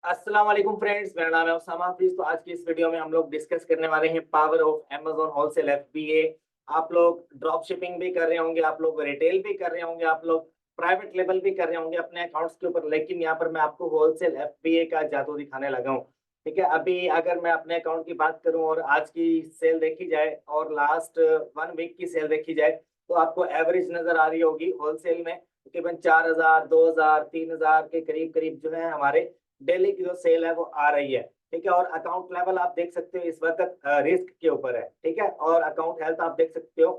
अस्सलाम वालेकुम फ्रेंड्स, मेरा नाम है उसामा हाफिज। तो आज की इस वीडियो में हम लोग डिस्कस करने वाले हैं power of Amazon wholesale FBA. आप लोग ड्रॉप शिपिंग भी कर रहे होंगे, आप लोग रिटेल भी कर रहे होंगे, आप लोग प्राइवेट लेवल भी कर रहे होंगे अपने अकाउंट्स के ऊपर, लेकिन यहाँ पर मैं आपको होलसेल एफबीए का जादू दिखाने लगा हूँ। ठीक है, अभी अगर मैं अपने अकाउंट की बात करूँ और आज की सेल देखी जाए और लास्ट 1 वीक की सेल देखी जाए, तो आपको एवरेज नजर आ रही होगी होलसेल में तकरीबन 4,000, 2,000, 3,000 के करीब करीब जो है हमारे डेली की जो सेल है वो आ रही है। ठीक है, और अकाउंट लेवल आप देख सकते हो इस वक्त रिस्क के ऊपर है। ठीक है, और अकाउंट हेल्थ आप देख सकते हो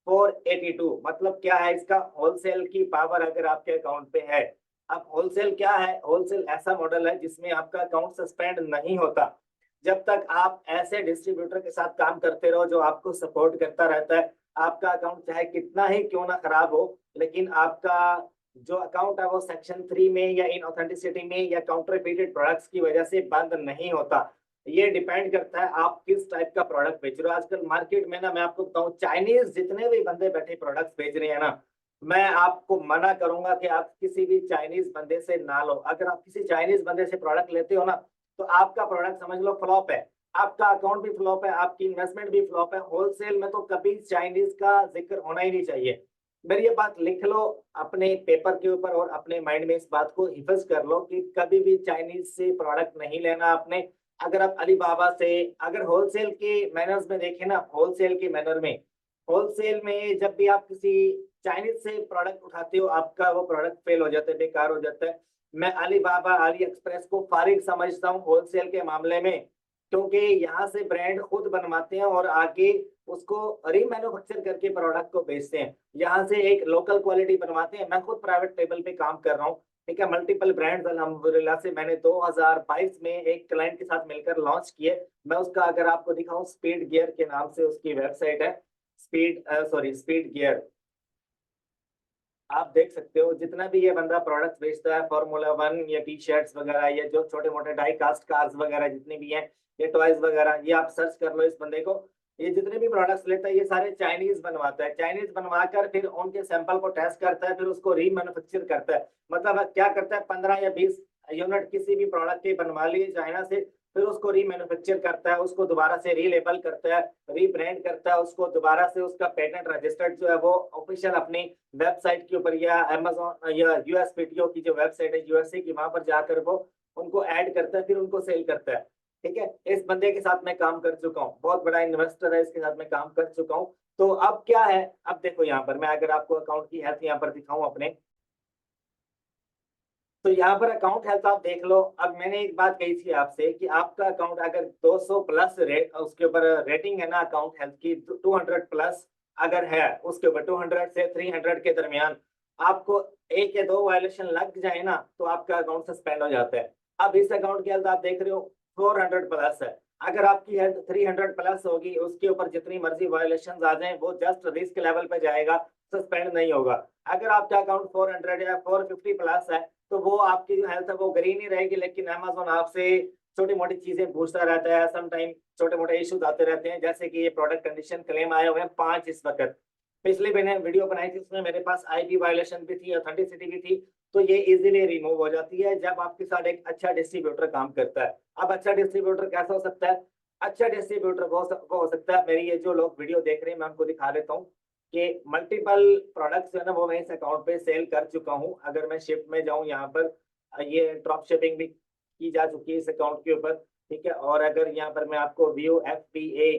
482। मतलब क्या है इसका, होलसेल की पावर अगर आपके अकाउंट पे है। अब होलसेल क्या है, होलसेल ऐसा मॉडल है जिसमें आपका अकाउंट सस्पेंड नहीं होता जब तक आप ऐसे डिस्ट्रीब्यूटर के साथ काम करते रहो जो आपको सपोर्ट करता रहता है। आपका अकाउंट चाहे कितना ही क्यों ना खराब हो, लेकिन आपका जो अकाउंट है वो सेक्शन 3 में या इन ऑथेंटिसिटी में या काउंटरफीटेड प्रोडक्ट्स की वजह से बंद नहीं होता। ये डिपेंड करता है आप किस टाइप का प्रोडक्ट बेच रहे हो। आजकल मार्केट में ना, मैं आपको बताऊं, चाइनीज जितने भी बंदे बैठे प्रोडक्ट्स बेच रहे हैं ना, मैं आपको मना करूंगा कि आप किसी भी चाइनीज बंदे से ना लो। अगर आप किसी चाइनीज बंदे से प्रोडक्ट लेते हो ना, तो आपका प्रोडक्ट समझ लो फ्लॉप है, आपका अकाउंट भी फ्लॉप है, आपकी इन्वेस्टमेंट भी फ्लॉप है। होलसेल में तो कभी चाइनीज का जिक्र होना ही नहीं चाहिए। मेरी ये बात लिख लो अपने पेपर के ऊपर और अपने माइंड में इस बात को हिफज कर लो कि कभी भी चाइनीज से प्रोडक्ट नहीं लेना आपने। अगर आप अलीबाबा से, अगर होलसेल के मैनर्स में देखें ना, होलसेल के मैनर में, होलसेल में जब भी आप किसी चाइनीज से प्रोडक्ट उठाते हो आपका वो प्रोडक्ट फेल हो जाता है, बेकार हो जाता है। मैं अलीबाबा, अली एक्सप्रेस को फारिग समझता हूँ होलसेल के मामले में, क्योंकि यहाँ से ब्रांड खुद बनवाते हैं और आगे उसको रीमैन्युफैक्चर करके प्रोडक्ट को बेचते हैं। यहाँ से एक लोकल क्वालिटी बनवाते हैं। मैं खुद प्राइवेट लेवल पे काम कर रहा हूँ। ठीक है, मल्टीपल ब्रांड्स अल्हम्दुलिल्लाह से मैंने 2022 में एक क्लाइंट के साथ मिलकर लॉन्च किए। मैं उसका अगर आपको दिखाऊं, स्पीड गियर के नाम से उसकी वेबसाइट है। स्पीड गियर, आप देख सकते हो जितना भी ये बंदा प्रोडक्ट्स बेचता है, फार्मूला 1 या टी शर्ट्स वगैरह या जो छोटे मोटे डाई कास्ट कार्स वगैरह जितने भी हैं, ये टॉयज वगैरह, ये आप सर्च कर लो इस बंदे को। ये जितने भी प्रोडक्ट्स लेता है ये सारे चाइनीज बनवाता है। चाइनीज बनवाकर फिर उनके सैंपल को टेस्ट करता है, फिर उसको रीमैन्युफैक्चर करता है। मतलब क्या करता है, 15 या 20 यूनिट किसी भी प्रोडक्ट के बनवा लिए चाइना से, फिर उसको रीमैन्युफैक्चर करता है, उसको दोबारा से रीलेबल करता है, रीब्रांड करता है, उसको दोबारा से उसका पेटेंट रजिस्टर्ड जो है वो ऑफिशियल अपनी वेबसाइट के ऊपर या अमेजोन या यूएसपीटीओ की जो वेबसाइट है यूएसए की, वहां पर जाकर वो उनको ऐड करता है, फिर उनको सेल करता है। ठीक है, इस बंदे के साथ मैं काम कर चुका हूँ, बहुत बड़ा इन्वेस्टर है, इसके साथ मैं काम कर चुका हूँ। तो अब क्या है, अब देखो यहाँ पर मैं अगर आपको अकाउंट की हेल्थ यहाँ पर दिखाऊं अपने, तो यहाँ पर अकाउंट हेल्थ आप देख लो। अब मैंने एक बात कही थी आपसे कि आपका अकाउंट अगर 200 प्लस रेट उसके ऊपर रेटिंग है ना अकाउंट हेल्थ की, 200 प्लस अगर है, उसके ऊपर 200 से 300 के दरमियान आपको एक या दो वायलेशन लग जाए ना, तो आपका अकाउंट सस्पेंड हो जाता है। अब इस अकाउंट की हेल्थ आप देख रहे हो 400 प्लस है। अगर आपकी हेल्थ 300 प्लस होगी, उसके ऊपर जितनी मर्जी वायलेशन आ जाए वो जस्ट रिस्क लेवल पे जाएगा, सस्पेंड नहीं होगा। अगर आपका अकाउंट 400 या 450 प्लस है, तो वो आपकी जो हेल्थ है वो ग्रीन ही रहेगी, लेकिन अमेजोन आपसे छोटी मोटी चीजें पूछता रहता है। सम टाइम छोटे मोटे इश्यूज आते रहते हैं, जैसे कि ये प्रोडक्ट कंडीशन क्लेम आए हुए हैं 5 इस वक्त। पिछली मैंने वीडियो बनाई थी, उसमें मेरे पास आईपी वायलेशन भी थी, ऑथेंटिसिटी भी थी। तो ये इजीली रिमूव हो जाती है जब आपके साथ एक अच्छा डिस्ट्रीब्यूटर काम करता है। अब अच्छा डिस्ट्रीब्यूटर कैसा हो सकता है, अच्छा डिस्ट्रीब्यूटर वो हो सकता है, मेरी ये जो लोग वीडियो देख रहे हैं मैं उनको दिखा देता हूँ कि मल्टीपल प्रोडक्ट्स है ना वो मैं इस अकाउंट पे सेल कर चुका हूँ। अगर मैं शिप में जाऊँ यहाँ पर, ये ड्रॉप शिपिंग भी की जा चुकी है इस अकाउंट के ऊपर। ठीक है, और अगर यहाँ पर मैं आपको व्यू एफबीए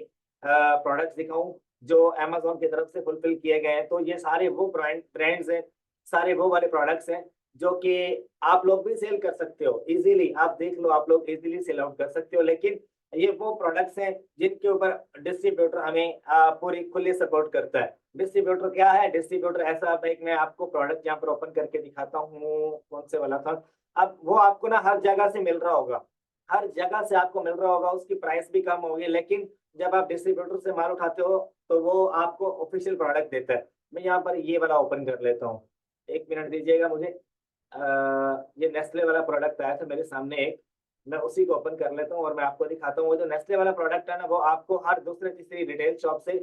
प्रोडक्ट्स दिखाऊं जो अमेजोन की तरफ से फुलफिल किए गए हैं, तो ये सारे वो ब्रांड्स हैं, सारे वो वाले प्रोडक्ट्स हैं जो कि आप लोग भी सेल कर सकते हो इजीली। आप देख लो, आप लोग इजीली सेल आउट कर सकते हो। लेकिन ये वो प्रोडक्ट्स हैं जिनके ऊपर डिस्ट्रीब्यूटर हमें पूरी खुली सपोर्ट करता है। डिस्ट्रीब्यूटर क्या है, डिस्ट्रीब्यूटर ऐसा है, एक मैं आपको प्रोडक्ट यहाँ पर ओपन करके दिखाता हूँ, कौन से वाला था। अब वो आपको ना हर जगह से मिल रहा होगा, हर जगह से आपको मिल रहा होगा, उसकी प्राइस भी कम होगी, लेकिन जब आप डिस्ट्रीब्यूटर से माल उठाते हो तो वो आपको ऑफिशियल प्रोडक्ट देता है। मैं यहाँ पर ये वाला ओपन कर लेता हूँ, 1 मिनट दीजिएगा मुझे। ये नेस्ले वाला प्रोडक्ट आया था मेरे सामने एक, मैं उसी को ओपन कर लेता हूँ और मैं आपको दिखाता हूँ। वो जो नेस्ले वाला प्रोडक्ट है ना, वो आपको हर दूसरे तीसरी रिटेल शॉप से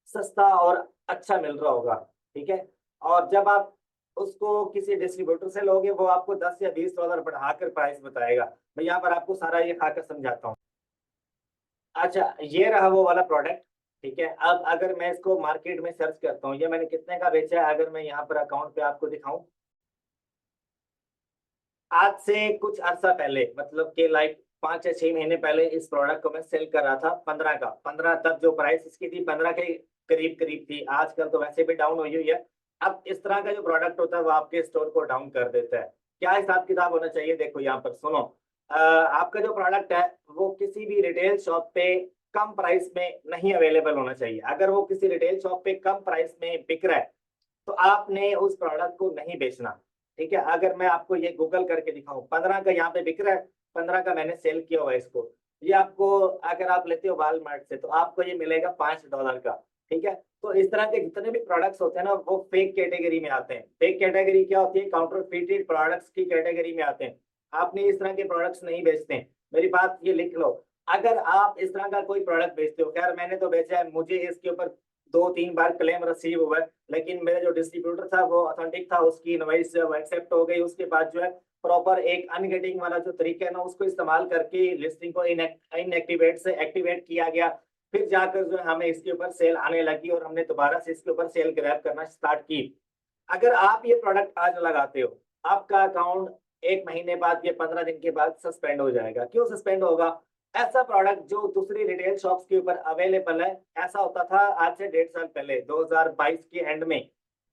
सस्ता और अच्छा मिल रहा होगा। ठीक है, और जब आप उसको किसी डिस्ट्रीब्यूटर से लोगे, वो आपको 10 या 20 डॉलर बढ़ाकर प्राइस बताएगा। मैं यहाँ पर आपको सारा ये खाकर समझाता हूँ। अच्छा, ये रहा वो वाला प्रोडक्ट। ठीक है, अब अगर मैं इसको मार्केट में सर्च करता हूँ, ये मैंने कितने का बेचा है, अगर मैं यहाँ पर अकाउंट पे आपको दिखाऊं, आज से कुछ अरसा पहले, मतलब कि लाइक 5 या 6 महीने पहले इस प्रोडक्ट को मैं सेल कर रहा था 15 का। 15 तब जो प्राइस इसकी थी 15 के करीब करीब थी। आजकल तो वैसे भी डाउन हुई हुई है। अब इस तरह का जो प्रोडक्ट होता है वो आपके स्टोर को डाउन कर देता है। क्या हिसाब किताब होना चाहिए, देखो यहाँ पर सुनो। आपका जो प्रोडक्ट है वो किसी भी रिटेल शॉप पे कम प्राइस में नहीं अवेलेबल होना चाहिए। अगर वो किसी रिटेल शॉप पे कम प्राइस में बिक रहा है तो आपने उस प्रोडक्ट को नहीं बेचना। ठीक है, अगर मैं आपको ये गूगल करके दिखाऊं, 15 का यहाँ पे बिक रहा है, 15 का मैंने सेल किया हुआ है इसको। ये आपको, अगर आप लेते हो वालमार्ट से, तो आपको ये मिलेगा $5 का। ठीक है, तो इस तरह के जितने भी प्रोडक्ट्स होते हैं ना, वो फेक कैटेगरी में आते हैं। फेक कैटेगरी क्या होती है, काउंटरफीटेड प्रोडक्ट्स की कैटेगरी में आते हैं। आपने इस तरह के प्रोडक्ट्स नहीं बेचते हैं, मेरी बात ये लिख लो। अगर आप इस तरह का कोई प्रोडक्ट बेचते हो, खैर मैंने तो बेचा है, मुझे इसके ऊपर 2-3 बार क्लेम रिसीव हुआ है, लेकिन मेरा जो डिस्ट्रीब्यूटर था वो ऑथेंटिक था, उसकी इनवॉइस एक्सेप्ट हो गई। उसके बाद जो है प्रॉपर एक अनगेटिंग वाला जो तरीका है ना, उसको इस्तेमाल करके लिस्टिंग को इनएक्टिवेट से एक्टिवेट किया गया। फिर जाकर जो है हमें इसके ऊपर सेल आने लगी और हमने दोबारा से इसके ऊपर सेल ग्रैब करना स्टार्ट की। अगर आप ये प्रोडक्ट आज लगाते हो, आपका अकाउंट 1 महीने बाद या 15 दिन के बाद सस्पेंड हो जाएगा। क्यों सस्पेंड होगा? ऐसा प्रोडक्ट जो दूसरी रिटेल शॉप्स के ऊपर अवेलेबल है, ऐसा होता था आज से 1.5 साल पहले 2022 के एंड में,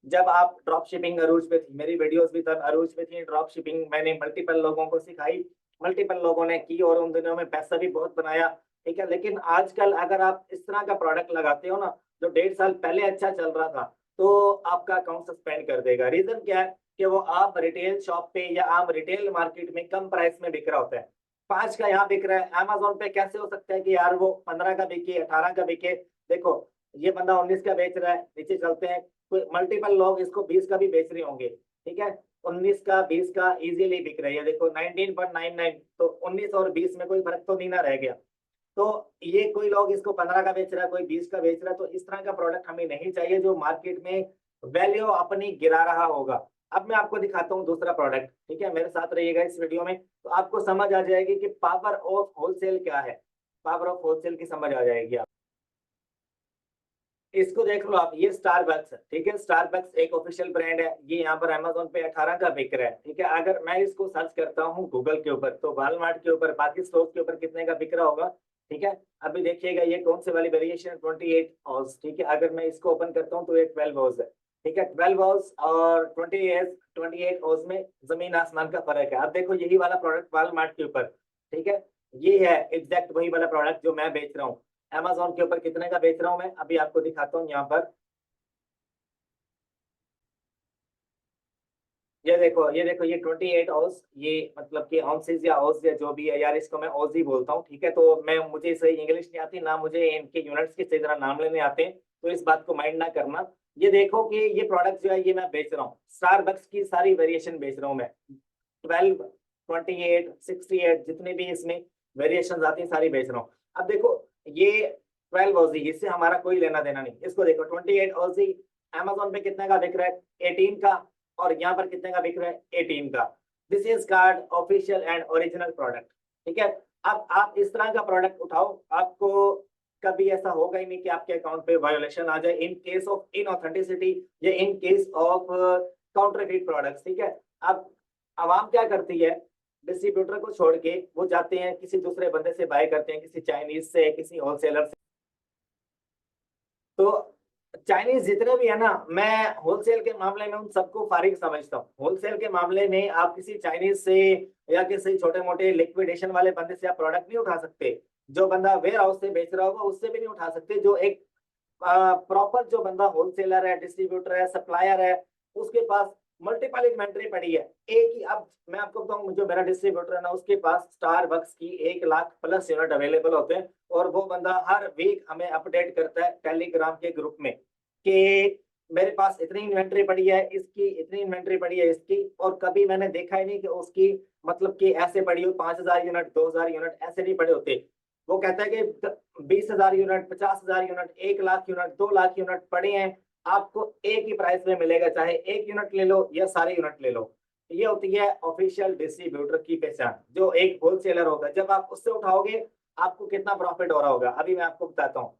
जब आप ड्रॉप शिपिंग अरूज पे थी। मेरी वीडियोस भी तब अरूज पे थी। ड्रॉप शिपिंग मैंने मल्टीपल लोगों को सिखाई, मल्टीपल लोगों ने की और उन दिनों में पैसा भी बहुत बनाया। ठीक है, लेकिन आजकल अगर आप इस तरह का प्रोडक्ट लगाते हो ना, जो 1.5 साल पहले अच्छा चल रहा था, तो आपका अकाउंट सस्पेंड कर देगा। रीजन क्या है कि वो आप रिटेल शॉप पे या आप रिटेल मार्केट में कम प्राइस में बिक रहा होता है। 5 का यहाँ बिक रहा है, अमेजोन पे कैसे हो सकता है कि यार वो 15 का बिके, 18 का बिके? देखो, ये बंदा 19 का बेच रहा है, नीचे चलते हैं, कोई मल्टीपल लोग इसको 20 का भी बेच रहे होंगे। ठीक है, 19 का 20 का इजीली बिक रही है। देखो 19.99, तो 19 और 20 में कोई फर्क तो नहीं ना रह गया। तो ये कोई लोग इसको 15 का बेच रहा है, कोई 20 का बेच रहा है, तो इस तरह का प्रोडक्ट हमें नहीं चाहिए जो मार्केट में वैल्यू अपनी गिरा रहा होगा। अब मैं आपको दिखाता हूँ दूसरा प्रोडक्ट। ठीक है, मेरे साथ रहिएगा इस वीडियो में, तो आपको समझ आ जाएगी कि पावर ऑफ होलसेल क्या है। पावर ऑफ होलसेल की समझ आ जाएगी आप। इसको देख लो आप, ये स्टारबक्स है। ठीक है, स्टारबक्स एक ऑफिशियल ब्रांड है। ये यहाँ पर अमेजोन पे 18 का बिक रहा है। ठीक है, अगर मैं इसको सर्च करता हूँ गूगल के ऊपर, तो वॉलमार्ट के ऊपर, बाकी स्टोर के ऊपर कितने का बिक रहा होगा। ठीक है, अभी देखिएगा ये कौन से वाली वेरिएशन, 28 ऑज। ठीक है, अगर मैं इसको ओपन करता हूँ तो ये 12 ऑज है। ठीक है, 12 ऑज और 28 ऑज में जमीन आसमान का फर्क है। अब देखो यही वाला प्रोडक्ट वॉलमार्ट के ऊपर, ठीक है, ये है एग्जैक्ट वही वाला प्रोडक्ट जो मैं बेच रहा हूँ। अमेजोन के ऊपर कितने का बेच रहा हूँ मैं, अभी आपको दिखाता हूँ यहाँ पर। ये देखो ये 28 ऑज, ये मतलब कि ऑunces या ऑज या जो भी है, यार इसको मैं ऑज ही बोलता हूँ। ठीक है, तो मैं, मुझे सही इंग्लिश नहीं आती ना, मुझे इनके यूनिट्स के सही तरह नाम लेने आते हैं, तो इस बात को माइंड ना करना। ये देखो कि ये प्रोडक्ट जो है ये मैं बेच रहा हूँ, स्टारबक्स की सारी वेरिएशन बेच रहा हूँ मैं। 12, 28, 68 जितने भी इसमें वेरिएशन आती है सारी बेच रहा हूँ। अब देखो ये 12 ऑजी, इससे हमारा कोई लेना देना नहीं। इसको देखो 28 ऑजी अमेजोन पे कितने का बिक रहा है, 18 का, और यहाँ पर कितने का बिक रहा है, 18 का। This is called official and original product. ठीक है, अब आप इस तरह का प्रोडक्ट उठाओ, आपको कभी ऐसा होगा ही नहीं कि आपके अकाउंट पे वायोलेशन आ जाए इन केस ऑफ इनऑथेंटिसिटी या in case of counterfeit products. ठीक है, अब आवाम क्या करती है, डिस्ट्रीब्यूटर को छोड़ के वो जाते हैं किसी दूसरे बंदे से बाय करते हैं, किसी चाइनीज से, किसी होलसेलर से। तो चाइनीज जितने भी है ना, मैं होलसेल के मामले में उन सबको फारिग समझता हूँ। होलसेल के मामले में आप किसी चाइनीज से या किसी छोटे मोटे लिक्विडेशन वाले बंदे से आप प्रोडक्ट नहीं उठा सकते। जो बंदा वेयर हाउस से बेच रहा होगा उससे भी नहीं उठा सकते। जो एक प्रॉपर जो बंदा होलसेलर है, डिस्ट्रीब्यूटर है, सप्लायर है, उसके पास मल्टीपल इन्वेंट्री पड़ी है एक ही। अब मैं आपको बताऊं, जो मेरा डिस्ट्रीब्यूटर है ना, उसके पास स्टारबक्स की 1 लाख प्लस यूनिट अवेलेबल होते हैं, और वो बंदा हर वीक हमें अपडेट करता है टेलीग्राम के ग्रुप में कि मेरे पास इतनी इन्वेंट्री पड़ी है, इसकी इतनी इन्वेंट्री पड़ी है, इसकी। और कभी मैंने देखा ही नहीं कि उसकी मतलब कि ऐसे पड़ी हो 5,000 यूनिट, 2,000 यूनिट, ऐसे नहीं पड़े होते। वो कहता है कि 20,000 unit, 50,000 unit, 1 lakh unit, 2 lakh unit पड़े हैं, आपको एक ही प्राइस में मिलेगा, चाहे एक यूनिट ले लो या सारे यूनिट ले लो। ये होती है ऑफिशियल डिस्ट्रीब्यूटर की पहचान। जो एक होलसेलर होगा, जब आप उससे उठाओगे आपको कितना प्रॉफिट हो रहा होगा, अभी मैं आपको बताता हूँ।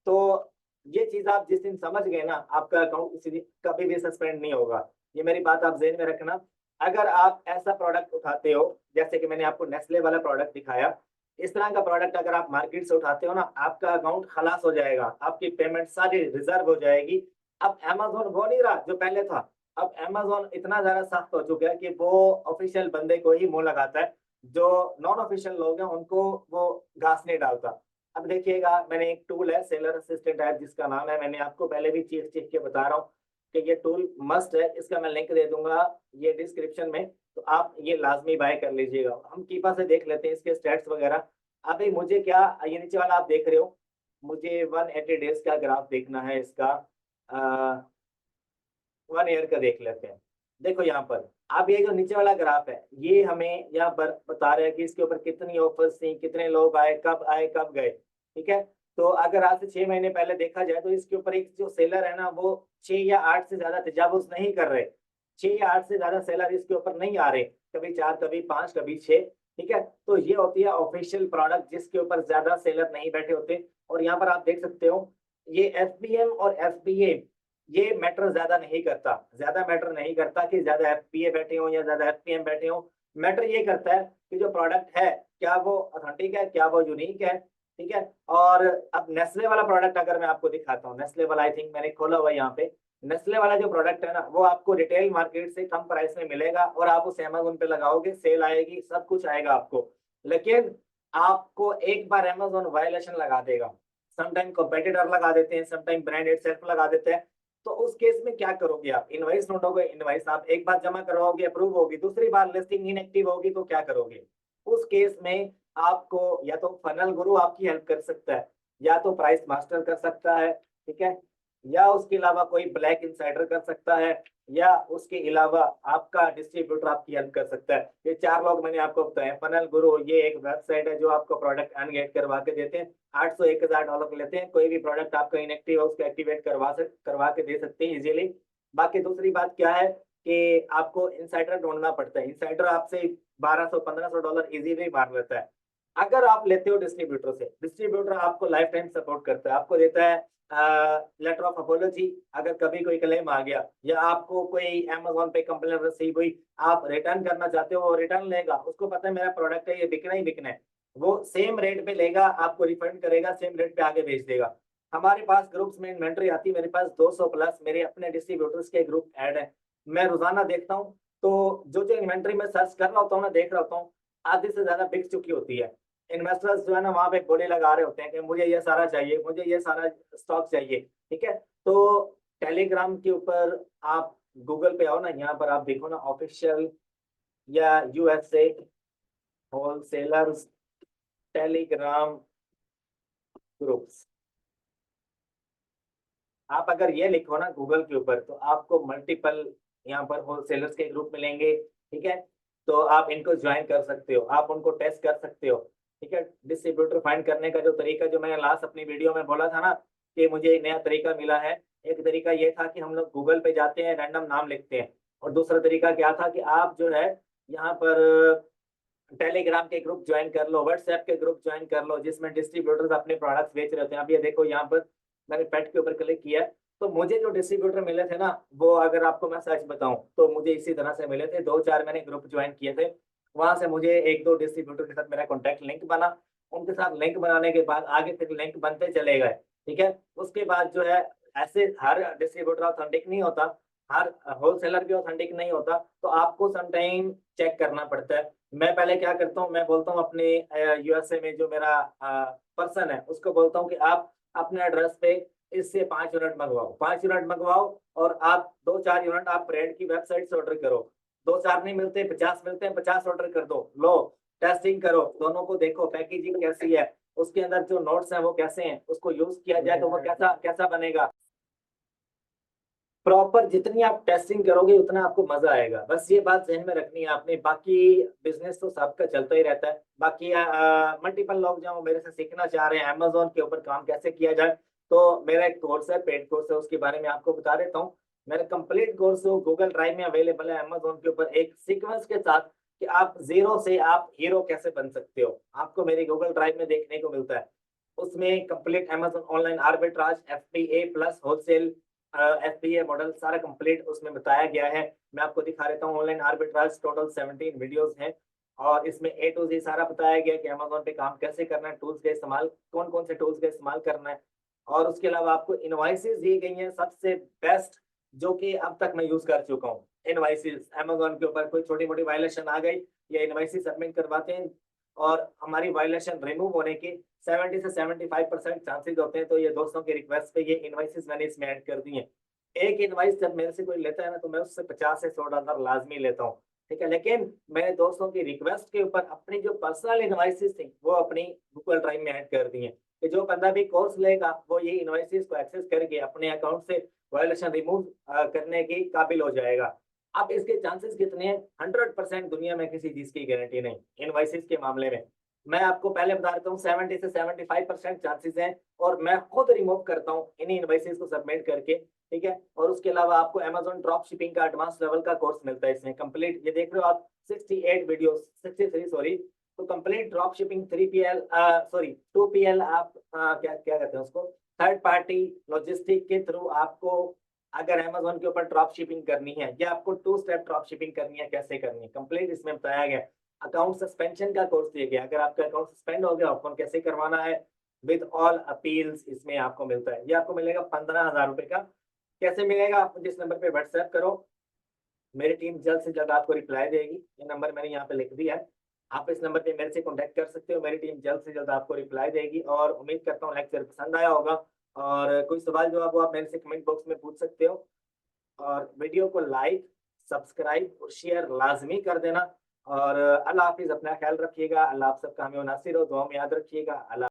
तो ये चीज आप जिस दिन समझ गए ना, आपका अकाउंट किसी दिन कभी भी सस्पेंड नहीं होगा। ये मेरी बात आप जेहन में रखना। अगर आप ऐसा प्रोडक्ट उठाते हो, जैसे कि मैंने आपको नेस्ले वाला प्रोडक्ट दिखाया, इस तरह का प्रोडक्ट अगर आप मार्केट से उठाते हो ना, आपका अकाउंट खलास हो जाएगा, आपकी पेमेंट सारी रिजर्व हो जाएगी। अब अमेजोन वो नहीं रहा जो पहले था। अब अमेजोन इतना ज्यादा सख्त हो चुका है कि वो ऑफिशियल बंदे को ही मुंह लगाता है, जो नॉन ऑफिशियल लोग हैं उनको वो घास नहीं डालता। अब देखिएगा, मैंने एक टूल है सेलर असिस्टेंट ऐप जिसका नाम है, मैंने आपको पहले भी चीख चीख के बता रहा हूँ कि ये टूल मस्ट है। इसका मैं लिंक दे दूंगा ये डिस्क्रिप्शन में, तो आप ये लाजमी बाय कर लीजिएगा। हम कीपा से देख लेते हैं इसके स्टेट्स वगैरह। अभी मुझे क्या, ये नीचे वाला आप देख रहे हो, मुझे 180 डेज का ग्राफ देखना है इसका। 1 ईयर का देख लेते हैं। देखो यहाँ पर, अब ये जो नीचे वाला ग्राफ है, ये हमें यहाँ पर बता रहा है कि इसके ऊपर कितनी ऑफर्स थी, कितने लोग आए कब गए। ठीक है, तो अगर आज से 6 महीने पहले देखा जाए तो इसके ऊपर एक जो सेलर है ना, वो 6 या 8 से ज्यादा तजावुज नहीं कर रहे। 6 या 8 से ज्यादा सेलर इसके ऊपर नहीं आ रहे, कभी 4, कभी 5, कभी 6। ठीक है, तो ये होती है ऑफिशियल प्रोडक्ट जिसके ऊपर ज्यादा सेलर नहीं बैठे होते। और यहाँ पर आप देख सकते हो, ये एफबीएम और एफबीए ये मैटर ज्यादा नहीं करता। ज्यादा मैटर नहीं करता कि ज्यादा एफपीए बैठे हो या ज्यादा एफपीएम बैठे हो। मैटर ये करता है कि जो प्रोडक्ट है, क्या वो ऑथेंटिक है, क्या वो यूनिक है। ठीक है, और अब नेस्ले वाला प्रोडक्ट अगर मैं आपको दिखाता हूँ, नेस्ले वाला आई थिंक मैंने खोला हुआ है यहाँ पे। नेस्ले वाला जो प्रोडक्ट है ना, वो आपको रिटेल मार्केट से कम प्राइस में मिलेगा, और आप उसे अमेजोन पे लगाओगे, सेल आएगी, सब कुछ आएगा आपको। लेकिन आपको एक बार अमेजोन वायलेशन लगा देगा। समटाइम कॉम्पिटिटर लगा देते हैं, समटाइम ब्रांड इटसेल्फ लगा देते हैं। तो उस केस में क्या करोगे आप? इनवाइस नोटोगे, इनवाइस आप एक बार जमा करवाओगे, अप्रूव होगी, दूसरी बार लिस्टिंग इनएक्टिव होगी, तो क्या करोगे? उस केस में आपको या तो फनल गुरु आपकी हेल्प कर सकता है, या तो प्राइस मास्टर कर सकता है। ठीक है, या उसके अलावा कोई ब्लैक इनसाइडर कर सकता है, या उसके अलावा आपका डिस्ट्रीब्यूटर आपकी हेल्प कर सकता है। ये 4 लोग मैंने आपको बताए। फनल गुरु ये एक वेबसाइट है जो आपको प्रोडक्ट अनगेट करवा के देते हैं। 800 $1000 लेते हैं। कोई भी प्रोडक्ट आपका इनएक्टिव है उसको एक्टिवेट करवा के दे सकते हैं इजीली। बाकी दूसरी बात क्या है कि आपको इनसाइडर ढूंढना पड़ता है। इनसाइडर आपसे $1200-1500 इजीली मार लेता है। अगर आप लेते हो डिस्ट्रीब्यूटर से, डिस्ट्रीब्यूटर आपको लाइफ टाइम सपोर्ट करता है, आपको देता है लेटर ऑफ अपोलॉजी। अगर कभी कोई क्लेम आ गया या आपको कोई अमेजोन पे कंप्लेन रिसीव हुई, आप रिटर्न करना चाहते हो, वो रिटर्न लेगा। उसको पता है मेरा प्रोडक्ट है, ये बिकना ही बिकना है। वो सेम रेट पे लेगा, आपको रिफंड करेगा, सेम रेट पे आगे भेज देगा। हमारे पास ग्रुप्स में इन्वेंट्री आती है, मेरे पास 200 प्लस मेरे अपने डिस्ट्रीब्यूटर्स के ग्रुप ऐड है। मैं रोजाना देखता हूँ, तो जो जो इन्वेंट्री में सर्च कर रहा होता हूँ ना, देख रहा होता हूँ, आधे से ज्यादा बिक चुकी होती है। इन्वेस्टर्स जो है ना, वहां पे बोले लगा रहे होते हैं कि मुझे ये सारा चाहिए, मुझे ये सारा स्टॉक चाहिए। ठीक है, तो टेलीग्राम के ऊपर आप गूगल पे आओ ना, यहाँ पर आप देखो ना, ऑफिशियल या यूएसए होलसेलर्स टेलीग्राम ग्रुप्स, आप अगर ये लिखो ना गूगल के ऊपर, तो आपको मल्टीपल यहाँ पर होलसेलर्स के ग्रुप मिलेंगे। ठीक है, तो आप इनको ज्वाइन कर सकते हो, आप उनको टेस्ट कर सकते हो। ठीक है, डिस्ट्रीब्यूटर फाइंड करने का जो तरीका, जो मैंने लास्ट अपनी वीडियो में बोला था ना कि मुझे एक नया तरीका मिला है। एक तरीका ये था कि हम लोग गूगल पे जाते हैं, रैंडम नाम लिखते हैं। और दूसरा तरीका क्या था कि आप जो है यहाँ पर टेलीग्राम के ग्रुप ज्वाइन कर लो, व्हाट्सएप के ग्रुप ज्वाइन कर लो, जिसमें डिस्ट्रीब्यूटर्स अपने प्रोडक्ट्स बेच रहे होते हैं। अब ये देखो, यहाँ पर मैंने पेट के ऊपर क्लिक किया, तो मुझे जो डिस्ट्रीब्यूटर मिले थे ना, वो अगर आपको मैं सच बताऊं तो मुझे इसी तरह से मिले थे। 2-4 मैंने ग्रुप ज्वाइन किए थे, वहां से मुझे 1-2 डिस्ट्रीब्यूटर के साथ मेरा कॉन्टैक्ट लिंक बना। उनके साथ लिंक बनाने के बाद आगे फिर लिंक बनते चले गए। ठीक है, उसके बाद जो है, ऐसे हर डिस्ट्रीब्यूटर ऑथेंटिक नहीं होता, हर होलसेलर भी ऑथेंटिक नहीं होता, तो आपको समटाइम चेक करना पड़ता है। मैं पहले क्या करता हूँ, मैं बोलता हूँ अपने यूएसए में जो मेरा पर्सन है उसको बोलता हूँ कि आप अपने एड्रेस पे इससे 5 यूनिट मंगवाओ, 5 यूनिट मंगवाओ, और आप 2-4 यूनिट आप ब्रांड की वेबसाइट से ऑर्डर करो। 2-4 नहीं मिलते, 50 मिलते हैं, 50 ऑर्डर कर दो। लो, टेस्टिंग करो, दोनों को देखो पैकेजिंग कैसी है, उसके अंदर जो नोट्स हैं वो कैसे हैं, उसको यूज किया जाए तो वो कैसा कैसा बनेगा। प्रॉपर जितनी आप टेस्टिंग करोगे उतना आपको मजा आएगा। बस ये बात ध्यान में रखनी है आपने। बाकी बिजनेस तो सबका चलता ही रहता है। बाकी मल्टीपल लोग जो मेरे से सीखना चाह रहे हैं अमेजोन के ऊपर काम कैसे किया जाए, तो मेरा एक कोर्स है, पेड कोर्स है, उसके बारे में आपको बता देता हूँ। मेरा कंप्लीट कोर्स गूगल ड्राइव में अवेलेबल है, अमेजोन के ऊपर, एक सीक्वेंस के साथ कि आप जीरो से आप हीरो कैसे बन सकते हो, आपको मेरी गूगल ड्राइव में देखने को मिलता है। उसमें complete Amazon online arbitrage, FPA plus wholesale, FPA model सारा कंप्लीट उसमें बताया गया है। मैं आपको दिखा देता हूँ। ऑनलाइन आर्बिट्राज टोटल 17 वीडियोस हैं और इसमें ए टू जी सारा बताया गया कि अमेजोन पे काम कैसे करना है, टूल्स का इस्तेमाल, कौन कौन से टूल्स का इस्तेमाल करना है। और उसके अलावा आपको इनवॉइसेस दी गई हैं सबसे बेस्ट, जो कि अब तक मैं यूज कर चुका हूँ। इनवॉइसेस अमेजोन के ऊपर कोई छोटी मोटी वायलेशन आ गई, या इनवॉइसेस सबमिट करवाते हैं और हमारी वायलेशन रिमूव होने के 70 से 75% चांसेस होते हैं, तो ये दोस्तों की रिक्वेस्ट पे ये इनवॉइसेस मैंने इसमें ऐड कर दी है। एक इनवॉइस जब मेरे से कोई लेता है ना, तो मैं उससे 50 से 100 डॉलर लाजमी लेता हूँ, ठीक है। लेकिन मैंने दोस्तों की रिक्वेस्ट के ऊपर अपनी जो पर्सनल इनवॉइसेस थी वो अपनी गूगल ड्राइव में ऐड कर दी है, कि जो बंदा भी कोर्स लेगा वो ये इनवॉइसेस को एक्सेस करके अपने अकाउंट से वायलेशन रिमूव करने की काबिल हो जाएगा। अब इसके चांसेस कितने हैं? 100% दुनिया में किसी चीज की गारंटी नहीं इनवॉइसेस के मामले में। मैं आपको पहले बता देता हूँ 70 से 75% चांसेस हैं, और मैं खुद रिमूव करता हूँ इन्हीं इनवॉइसेस को सबमिट करके, ठीक है। और उसके अलावा आपको अमेजोन ड्रॉप शिपिंग का एडवांस लेवल का कोर्स मिलता है इसमें कंप्लीट। ये देख रहे हो आप 68 वीडियोस, 63 सॉरी। तो complete drop shipping 3PL sorry 2PL, आप क्या क्या कहते हैं उसको, थर्ड पार्टी लॉजिस्टिक के थ्रू आपको अगर अमेजोन के ऊपर ड्रॉप शिपिंग करनी है, या आपको 2 स्टेप ड्रॉप शिपिंग करनी है, कैसे करनी है कंप्लीट इसमें बताया गया। अकाउंट सस्पेंशन का कोर्स दिया गया, अगर आपका अकाउंट सस्पेंड हो गया, आपको कैसे करवाना है विद ऑल अपील्स, इसमें आपको मिलता है। ये आपको मिलेगा 15,000 रुपए का। कैसे मिलेगा? आप जिस नंबर पे व्हाट्सएप करो, मेरी टीम जल्द से जल्द आपको रिप्लाई देगी। ये नंबर मैंने यहाँ पे लिख दिया है, आप इस नंबर पे मेरे से कांटेक्ट कर सकते हो। मेरी टीम जल्द से जल्द आपको रिप्लाई देगी, और उम्मीद करता हूँ लेक्चर पसंद आया होगा। और कोई सवाल जवाब हो आप मेरे से कमेंट बॉक्स में पूछ सकते हो। और वीडियो को लाइक, सब्सक्राइब और शेयर लाजमी कर देना। और अल्लाह हाफिज, अपना ख्याल रखिएगा। अल्लाह आप सबका हमें नासिर हो, दुआ में याद रखिएगा। अल्लाह।